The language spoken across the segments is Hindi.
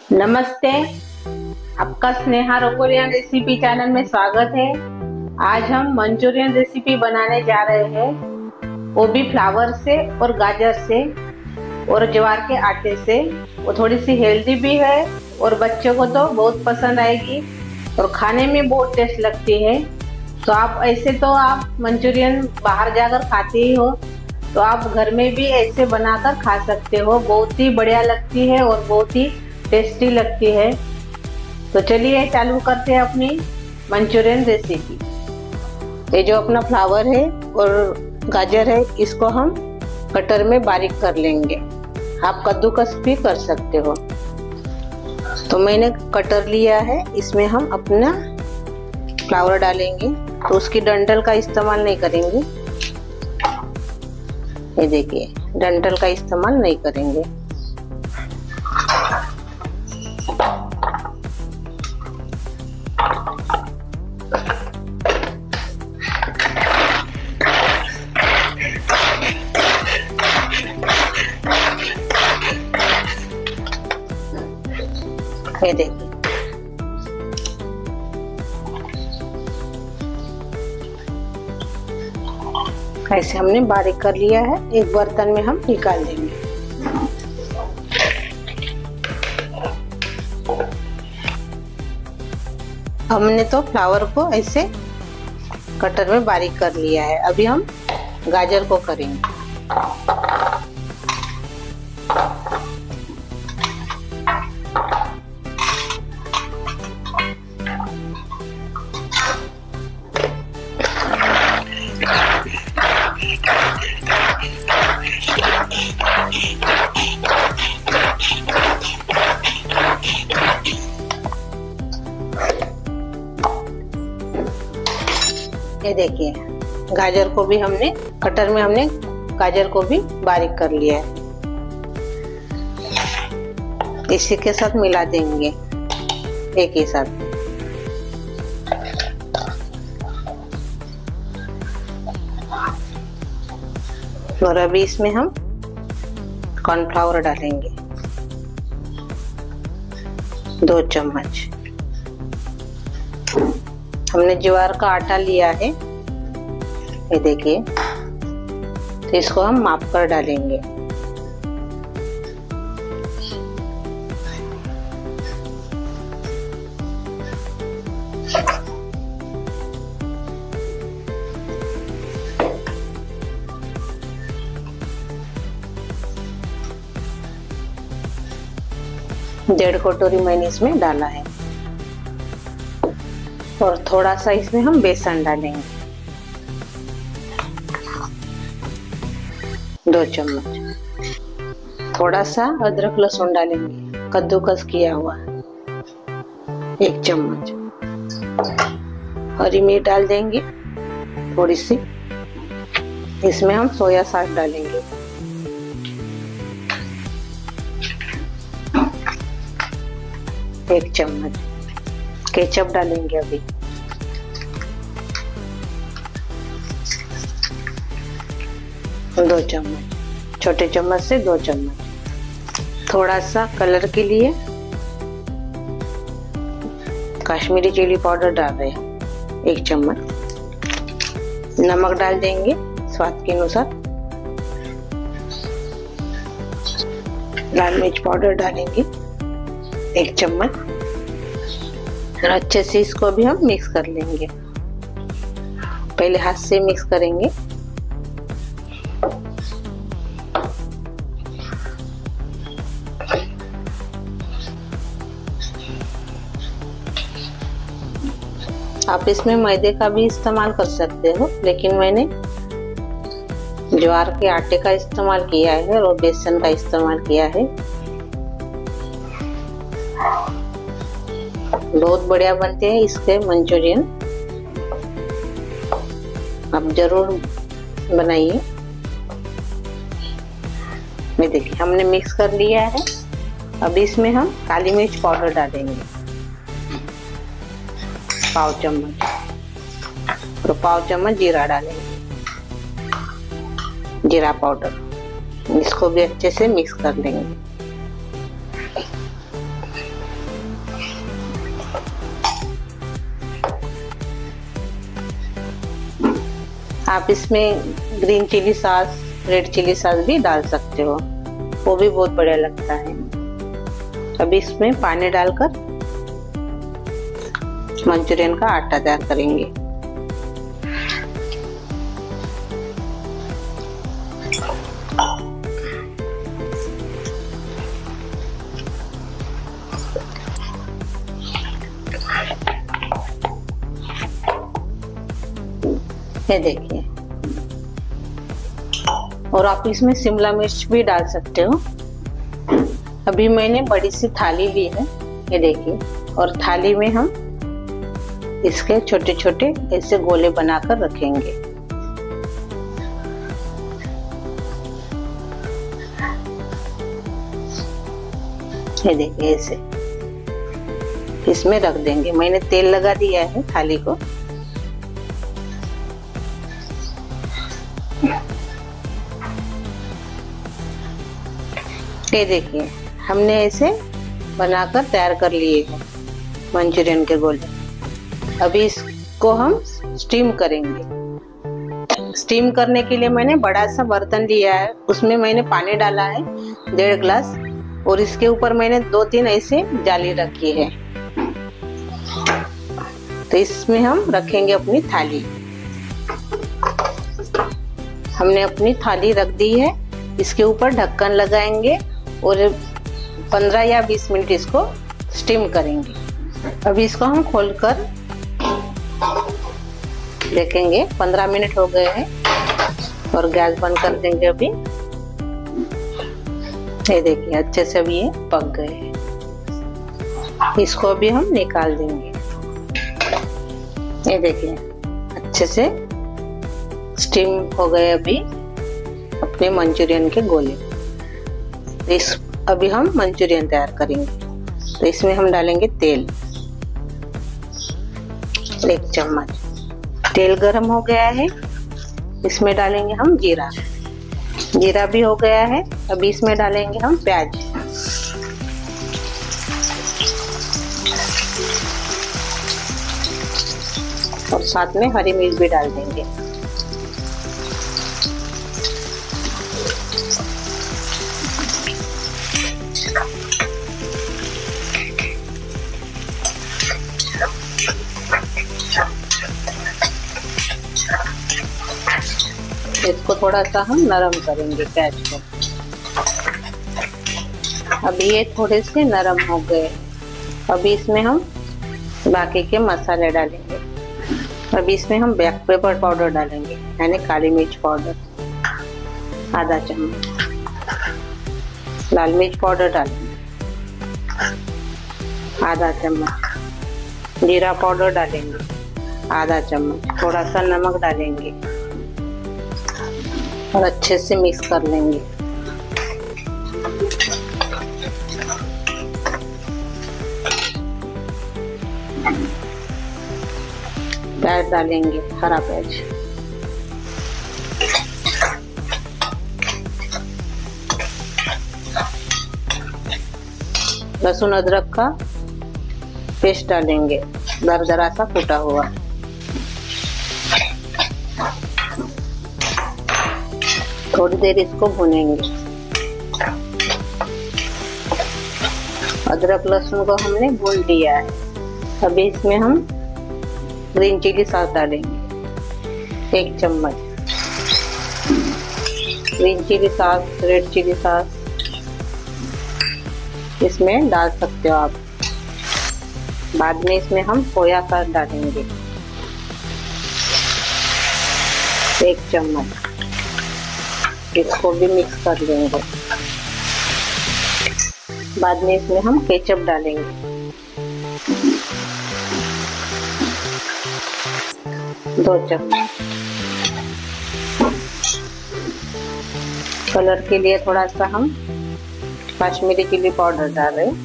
नमस्ते। आपका स्नेहा रसोइया रेसिपी चैनल में स्वागत है। आज हम मंचूरियन रेसिपी बनाने जा रहे हैं, वो भी फ्लावर से और गाजर से और ज्वार के आटे से। वो थोड़ी सी हेल्दी भी है और बच्चों को तो बहुत पसंद आएगी और खाने में बहुत टेस्ट लगती है। तो आप ऐसे तो आप मंचूरियन बाहर जाकर खाते ही हो, तो आप घर में भी ऐसे बनाकर खा सकते हो। बहुत ही बढ़िया लगती है और बहुत ही टेस्टी लगती है। तो चलिए चालू करते हैं अपनी मंचूरियन रेसिपी। ये जो अपना फ्लावर है और गाजर है, इसको हम कटर में बारीक कर लेंगे। आप कद्दूकस भी कर सकते हो। तो मैंने कटर लिया है, इसमें हम अपना फ्लावर डालेंगे। तो उसकी डंठल का इस्तेमाल नहीं करेंगे। ये देखिए, डंठल का इस्तेमाल नहीं करेंगे। ये देखिए, ऐसे हमने बारीक कर लिया है। एक बर्तन में हम निकाल देंगे। हमने तो फ्लावर को ऐसे कटर में बारीक कर लिया है। अभी हम गाजर को करेंगे। ये देखिए, गाजर को भी हमने कटर में गाजर को भी बारीक कर लिया है। इसी के साथ मिला देंगे एक ही साथ। और अभी इसमें हम कॉर्नफ्लावर डालेंगे 2 चम्मच। हमने ज्वार का आटा लिया है, ये देखिए। तो इसको हम माप कर डालेंगे। डेढ़ कटोरी मैंने इसमें डाला है। और थोड़ा सा इसमें हम बेसन डालेंगे 2 चम्मच। थोड़ा सा अदरक लहसुन डालेंगे, कद्दूकस किया हुआ 1 चम्मच। हरी मिर्च डाल देंगे थोड़ी सी। इसमें हम सोया सॉस डालेंगे 1 चम्मच। केचप डालेंगे अभी 2 चम्मच, छोटे चम्मच से 2 चम्मच। थोड़ा सा कलर के लिए कश्मीरी चिली पाउडर डाल रहे हैं 1 चम्मच। नमक डाल देंगे स्वाद के अनुसार। लाल मिर्च पाउडर डालेंगे 1 चम्मच। और अच्छे से इसको भी हम मिक्स कर लेंगे। पहले हाथ से मिक्स करेंगे। आप इसमें मैदे का भी इस्तेमाल कर सकते हो, लेकिन मैंने ज्वार के आटे का इस्तेमाल किया है और बेसन का इस्तेमाल किया है। बहुत बढ़िया बनते हैं इसके मंचूरियन। आप जरूर बनाइए। ये देखिए, हमने मिक्स कर लिया है। अब इसमें हम काली मिर्च पाउडर डालेंगे 1/2 चम्मच। और 1/2 चम्मच जीरा डालेंगे, जीरा पाउडर। इसको भी अच्छे से मिक्स कर लेंगे। आप इसमें green chilli sauce, red chilli sauce भी डाल सकते हो, वो भी बहुत बढ़िया लगता है। अभी इसमें पानी डालकर मंचूरियन का आटा तैयार करेंगे। ये देखिए, और आप इसमें शिमला मिर्च भी डाल सकते हो। अभी मैंने बड़ी सी थाली ली है, ये देखिए, और थाली में हम इसके छोटे छोटे ऐसे गोले बनाकर रखेंगे। ये देखिए, ऐसे इसमें रख देंगे। मैंने तेल लगा दिया है थाली को। ये देखिए, हमने ऐसे बनाकर तैयार कर लिए हैं मंचूरियन के गोले। अभी इसको हम स्टीम करेंगे। स्टीम करने के लिए मैंने बड़ा सा बर्तन लिया है, उसमें मैंने पानी डाला है 1.5 गिलास, और इसके ऊपर मैंने 2-3 ऐसे जाली रखी है। तो इसमें हम रखेंगे अपनी थाली। हमने अपनी थाली रख दी है, इसके ऊपर ढक्कन लगाएंगे और 15 या 20 मिनट इसको स्टीम करेंगे। अभी इसको हम खोलकर देखेंगे। 15 मिनट हो गए हैं और गैस बंद कर देंगे। अभी ये देखिए, अच्छे से अभी ये पक गए हैं। इसको अभी हम निकाल देंगे। ये देखिए, अच्छे से स्टीम हो गए अभी अपने मंचूरियन के गोले। अभी हम मंचूरियन तैयार करेंगे। तो इसमें हम डालेंगे तेल, 1 चम्मच। तेल गरम हो गया है, इसमें डालेंगे हम जीरा। जीरा भी हो गया है। अभी इसमें डालेंगे हम प्याज। और साथ में हरी मिर्च भी डाल देंगे। इसको थोड़ा सा हम नरम करेंगे प्याज को। अभी ये थोड़े से नरम हो गए। अभी इसमें हम बाकी के मसाले डालेंगे। अभी इसमें हम ब्लैक पेपर पाउडर डालेंगे, यानी काली मिर्च पाउडर आधा चम्मच। लाल मिर्च पाउडर डालेंगे आधा चम्मच। जीरा पाउडर डालेंगे आधा चम्मच। थोड़ा सा नमक डालेंगे और अच्छे से मिक्स कर लेंगे। प्याज डालेंगे, हरा प्याज। लहसुन अदरक का पेस्ट डालेंगे, दरदरा सा कूटा हुआ। थोड़ी देर इसको भूनेंगे। अदरक लहसुन को हमने भून लिया है। अभी इसमें हम ग्रीन चिली सॉस डालेंगे 1 चम्मच। Green chilli sauce, red chilli sauce इसमें डाल सकते हो आप। बाद में इसमें हम सोया सॉस डालेंगे 1 चम्मच। इसको भी मिक्स कर लेंगे। बाद में इसमें हम केचप डालेंगे। दो चम्मच। कलर के लिए थोड़ा सा हम कश्मीरी चिली पाउडर डाल रहे हैं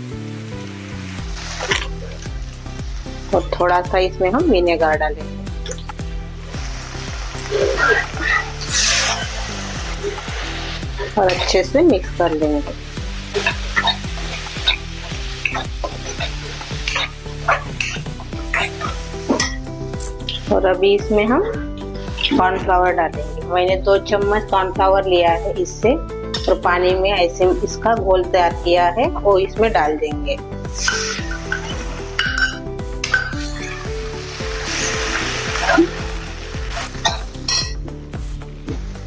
और थोड़ा सा इसमें हम विनेगर डालेंगे। और अच्छे से मिक्स कर लेंगे। और अभी इसमें हम कॉर्नफ्लावर डालेंगे। मैंने 2 चम्मच कॉर्नफ्लावर लिया है इससे, और पानी में ऐसे इसका घोल तैयार किया है वो इसमें डाल देंगे।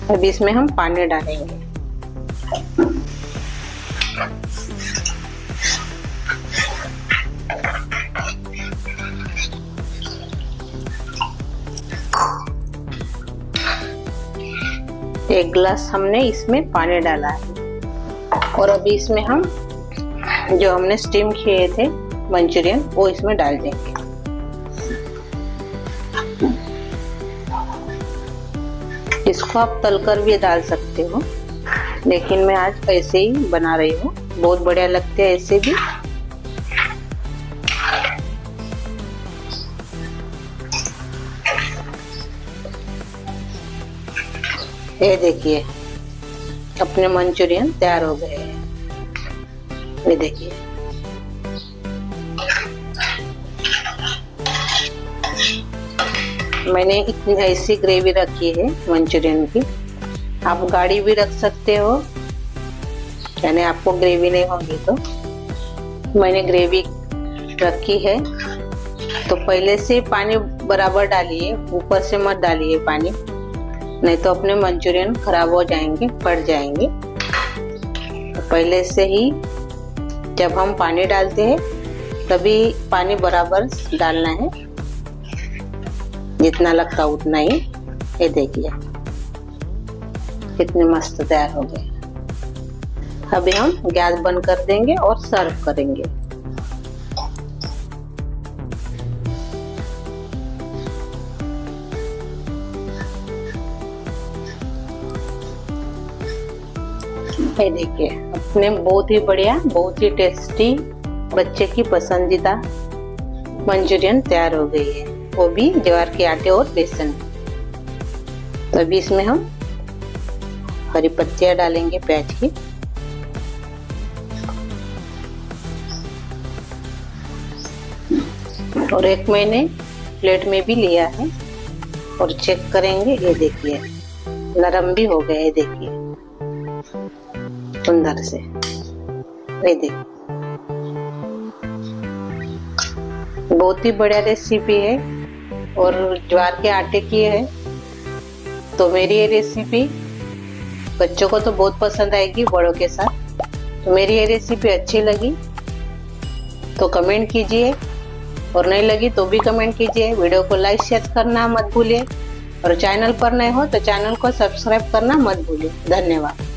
अब इसमें हम पानी डालेंगे। एक गिलास हमने इसमें पानी डाला है, और अभी इसमें हम जो हमने स्टीम किए थे मंचूरियन वो इसमें डाल देंगे। इसको आप तलकर भी डाल सकते हो, लेकिन मैं आज ऐसे ही बना रही हूँ, बहुत बढ़िया लगते हैं ऐसे भी। ये देखिए अपने मंचूरियन तैयार हो गए हैं। ये देखिए मैंने इतनी ऐसी ग्रेवी रखी है मंचूरियन की। आप गाढ़ी भी रख सकते हो, यानी आपको ग्रेवी नहीं होगी तो। मैंने ग्रेवी रखी है, तो पहले से पानी बराबर डालिए, ऊपर से मत डालिए पानी, नहीं तो अपने मंचूरियन खराब हो जाएंगे, फट जाएंगे। तो पहले से ही जब हम पानी डालते हैं तभी पानी बराबर डालना है, जितना लगता उतना ही। ये देखिए कितने मस्त तैयार हो गए। अभी हम गैस बंद कर देंगे और सर्व करेंगे। ये देखिए अपने बहुत ही बढ़िया, बहुत ही टेस्टी, बच्चे की पसंदीदा मंचूरियन तैयार हो गई है, वो भी ज्वार के आटे और बेसन। तो अभी इसमें हम हरी पत्तियां डालेंगे प्याज की, और एक मैंने प्लेट में भी लिया है और चेक करेंगे। ये देखिए नरम भी हो गया है, देखिए सुंदर से। ये देखिए बहुत ही बढ़िया रेसिपी है और ज्वार के आटे की है। तो मेरी ये रेसिपी बच्चों को तो बहुत पसंद आएगी, बड़ों के साथ। तो मेरी ये रेसिपी अच्छी लगी तो कमेंट कीजिए, और नहीं लगी तो भी कमेंट कीजिए। वीडियो को लाइक शेयर करना मत भूलिए, और चैनल पर नए हो तो चैनल को सब्सक्राइब करना मत भूलिए। धन्यवाद।